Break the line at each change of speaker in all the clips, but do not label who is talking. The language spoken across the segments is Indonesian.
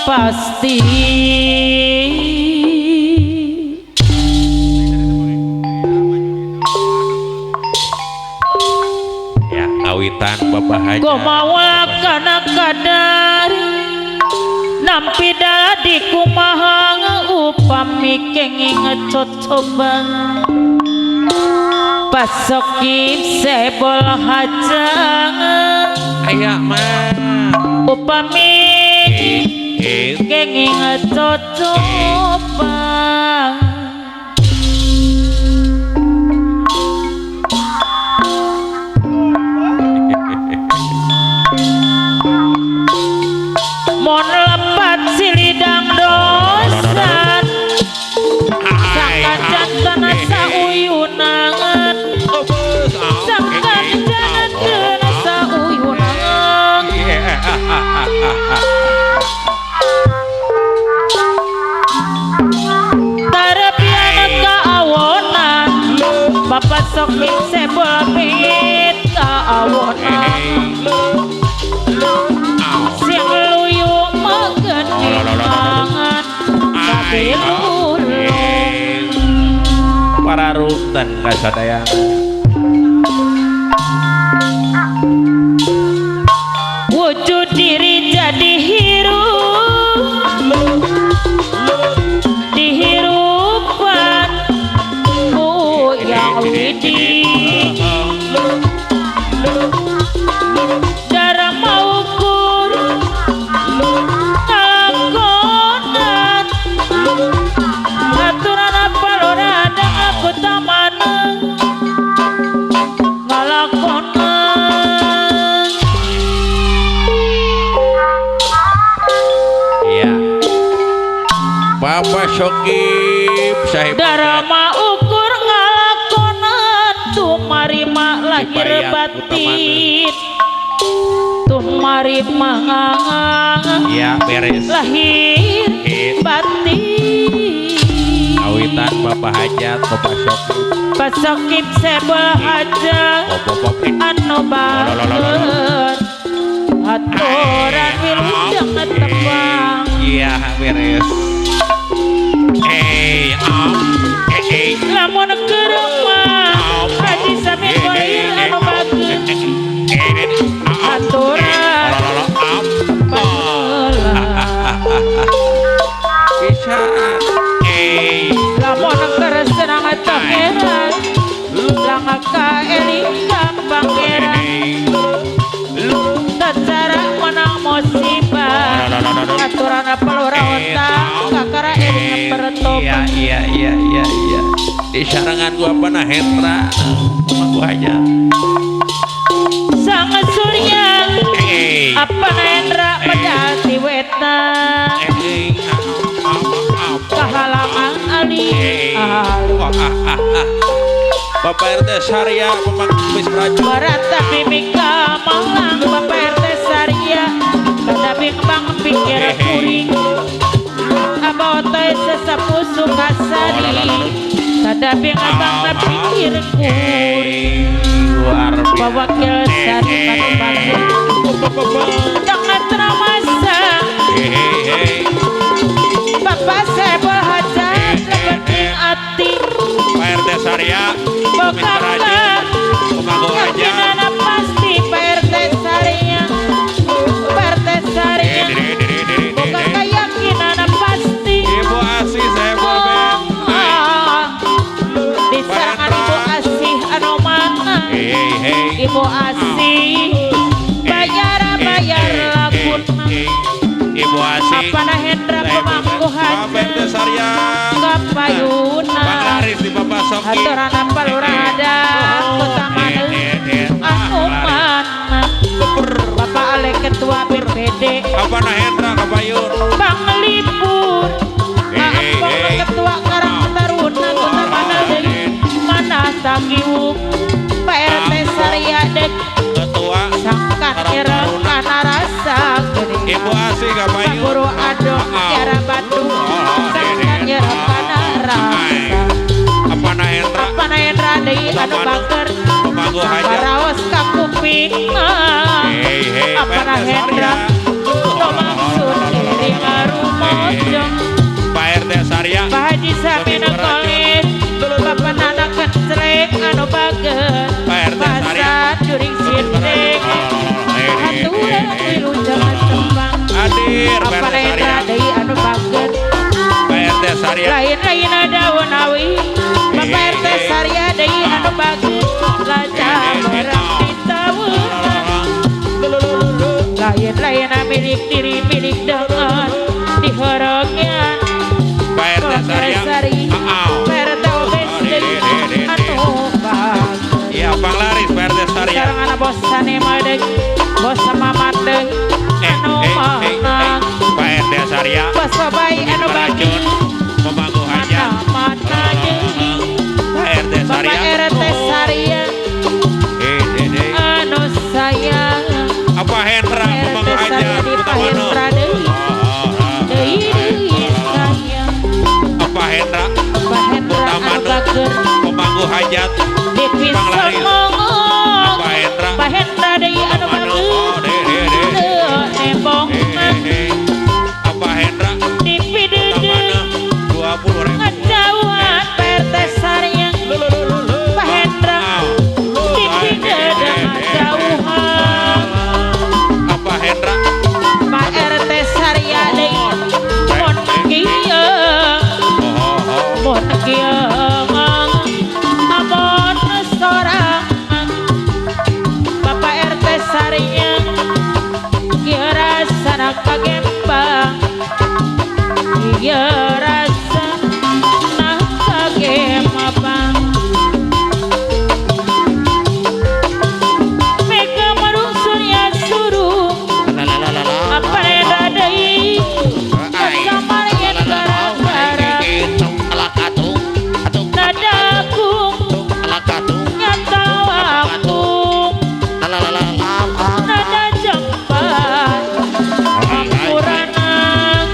pasti
ya kawitan Bapak Haji
gomawa kana kadar nampi dadi kumaha upami kenging cocoban pasokip sebol hajang
aya mah
upami kenging cocoban mon lepat silidang dosan sangkan kana sauyunan sangkan kana sauyunan tarapian kaawonan bapak sokin sebol pit kaawonan siang luyu mageningan tapi lulung
para rutan kasadayang
wujud diri jadi hirup dihirupan yang widi cara maukur ngalakonan aturan apa lo radang aku tamaneng ngalakonan
iya Bapak Syokip sahib
darama ukur ngalakonan tumarima lahir
Dibayar
batin tumarima ngangang
ya beres
lahir batin
kawitan Bapak Hajat Bapak Syokip
pasokip sebel hajang anu banget aturan wilujeng tebang
iya beres
lamun keurang mah haji sami bair anu bageus aturan
bisa
lamun keur senang pangeran langak ka eling ka pangeran cara menang musibah aturan pelura otak kakara eling pertobat
iya di sarangan gua panah Hendra sama gua aja
sang surya apa Hendra pejati weta kehalangan ali
Bapak RT Sarya pemangkumis prajurit
barat tapi mika malang Bapak RT Sarya tapi bang pikir kuring abotoy sesepuh Sukasari tadapi abang pikir kuring Pawakil Sari Panubagi dengan teramasa Bapak sebel hajat lebeting ati
Pak RT Sarya
Bokapkan yakinana pasti Pak RT Sarya Ibu Asih bayar lagun
Ibu Asih
Apana Hendra pemangku
Bapak
hajat
Sarya
kapayuna
Bang Laris di Bapak Soki
aturana palurada kota mana anu mana Bapak Ale ketua BPD
Apana Hendra Kapayun
Bang Lipur Ampong ketua Karang Taruna kota mana deui mana sakiwuk Pak RT Sarya dek
Ketua
sangkan ireng kana rasa geuning
Ibu Asih Kapayun
Guru Adok Tiara Bandung sangkan ireng kana rasa
Apana Hendra
Apana Hendra deui anu bager
Pemangku hajat
paraos ka kuping Apana Hendra no maksud diri marumojong
Pak RT Sarya
Pak Haji Samina Kolit Bapak Nana Kecrek anu bager
Pak RT Sarya
Pasat juring sindeng aturan wilu jangan tembang
Hadir Pak
Apana
RT Sarya
Hendra deui anu bager
Pak RT Sarya
lain-lain ada wanawi Bapak RT Sarya deui anu bagus lajang orang ditawuran lain-lain milik diri milik dengan dihorongnya
Pak RT Sarya
Pak RT obes deui anu bagus
Iya Bang Laris Pak RT Sarya
sareng anak bos sane madeg bos sama madeg anu menang
Pak RT Sarya
bos babai anu bagus
Pemangku hajat
mana deui
Pak RT
Bapak
Sarya
RT Sarya anu sayang
Apa Hendra Pemangku
RT Sarya
hajat
di Pahendra deui sayang
Apa Hendra
Pahendra anu bager
Pemangku hajat
di Pisongong
Apa Hendra
Pahendra deui anu bager nembong
Apa Hendra
di Pideudeung
20.000
ngejauhan RT Sarya Pahendra di Pideudeung ngejauhan
Apa Hendra
Pak RT Sarya deui mun kieu mun kieu amun sorangan Bapak RT Sarya kieu rasana kagembang kieu rasana kagembang mega marungsun ya suruh apa Hendra deui samar yen gara-gara nadaku nyata aku nada jempat ampuranang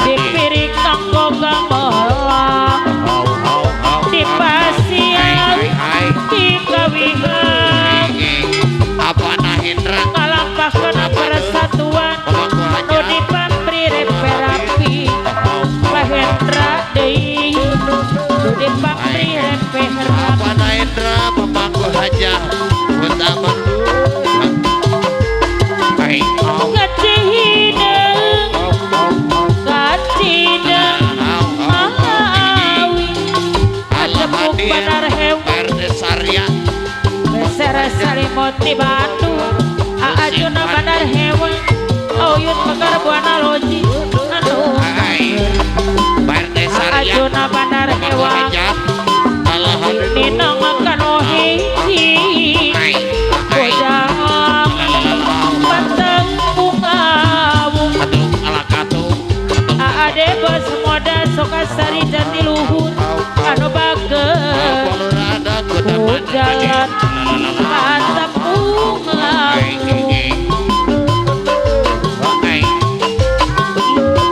dipirik tanggo gamelang dipasiang dikawihang ngalampahkeun persatuan nu dipamri reperapi Pahendra deui nu dipamri reperapi kacihideung kacideung awi adepuk bener hewan beser salimut di Bandung aajuna bener hewan oyun mekar buana loji anu aajuna bener hewan ninong kanohi bojang batang bungawung aade bos moda sokasari jati luhur anu bager jalan atap bungawung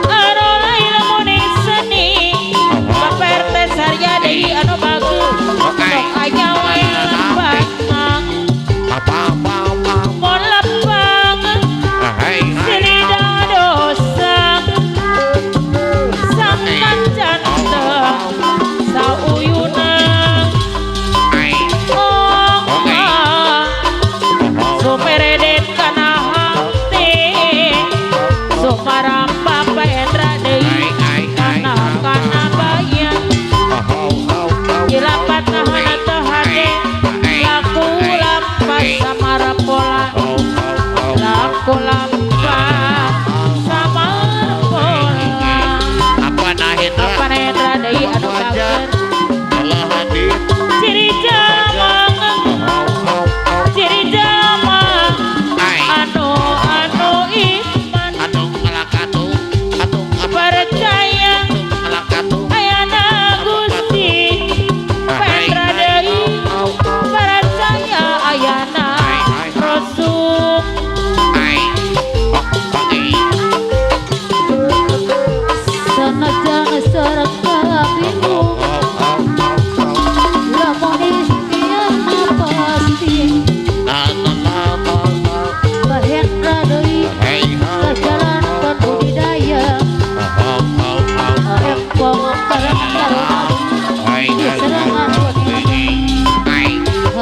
anu lain muning seni Bapak RT Sarya deui anu bager sok aya wae lembang mon lembang silida dosa sangkan janteng sauyuna oh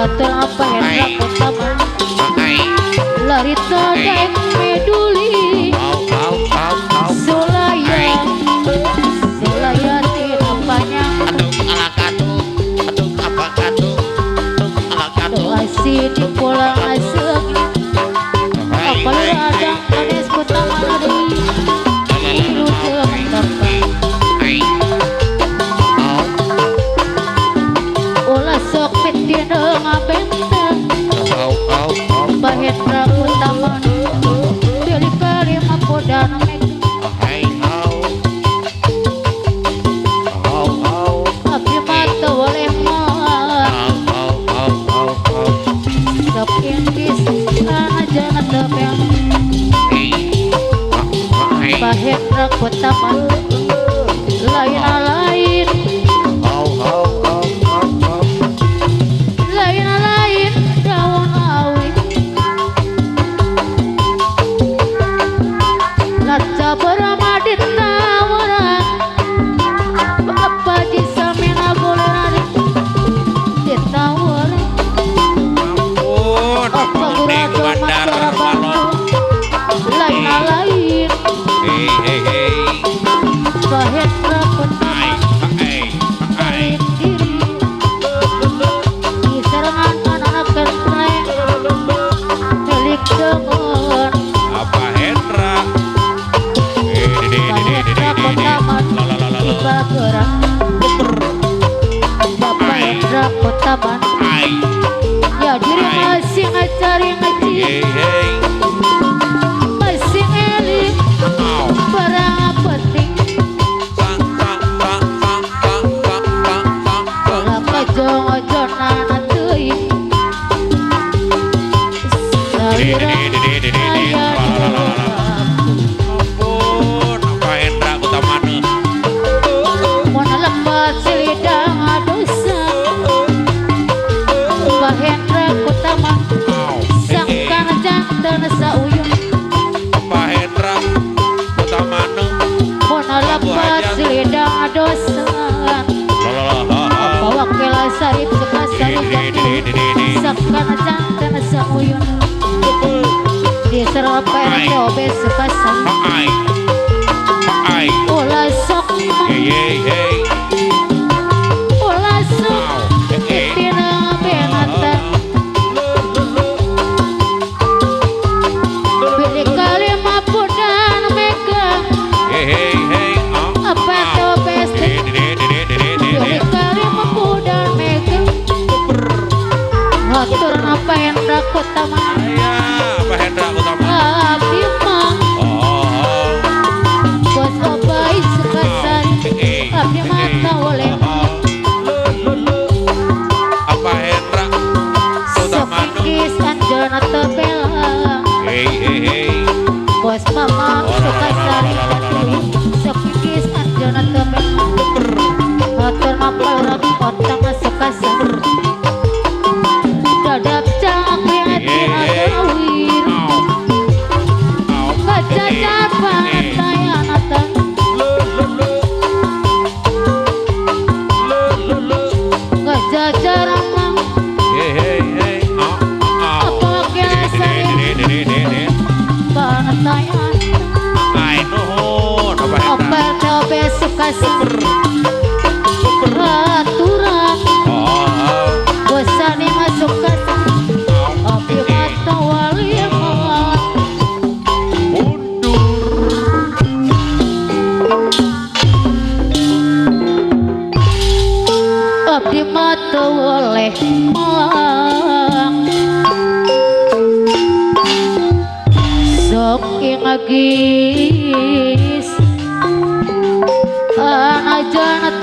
Hotel apa Hendra Kutama Larita daeng meduli Sulaya Sulaya tina panjang Asih di pulang aseng Apalagi ada Ganes Kutama Dewi Iru teman Ulah sok pitina ngabenteng Bahendra Kutama Pilih kalima podana Abdi mata oleh Sok indis Sana jangan tebeng Bahendra Kutama Lain-lain Lain-lain daun awi Laca beramadit tawaran Apa jisamina golonari Ditawaran Apa gurado masyarakat Lain-lain Bahendra Kutama Tarik diri Di serangan anak-anak kentreng Telik dengon Bahendra Kutama Tiba gerang Bapak Hendra Kutama Ya diri masih ngacari ngaji Masih ngelik Barang penting Kalau kejong-jonan teuing Salira aya Mun lembat silidang dosa Bahendra Kutama Sangkan jantan sauyung Mun lembat silidang dosa Apa wakil sarip suka sarip Sangkan jantan sauyung Diserapkan dobe suka sarip Ulah sok Ulah sok Tina benatan Pilih kalima pudan megang Apa topes Pilih kalima pudan megang Hatur apa Hendra Kutama Abdi mang Bos obai sekasan Abdi mata oleh Sokikis anjana tebela Bos mama sukasari Sokikis anjana tebela Hatur mapal rabi otang sukasari Dadap cangkring tina gawir Kacacar banget layanatan Kacacar amang Apa kiasan banget layanatan Apa dobe sukasar Aturan Bosani masuk kasar Abi mata waliman Abdi mata oleh mang Sok ingagis Anak janat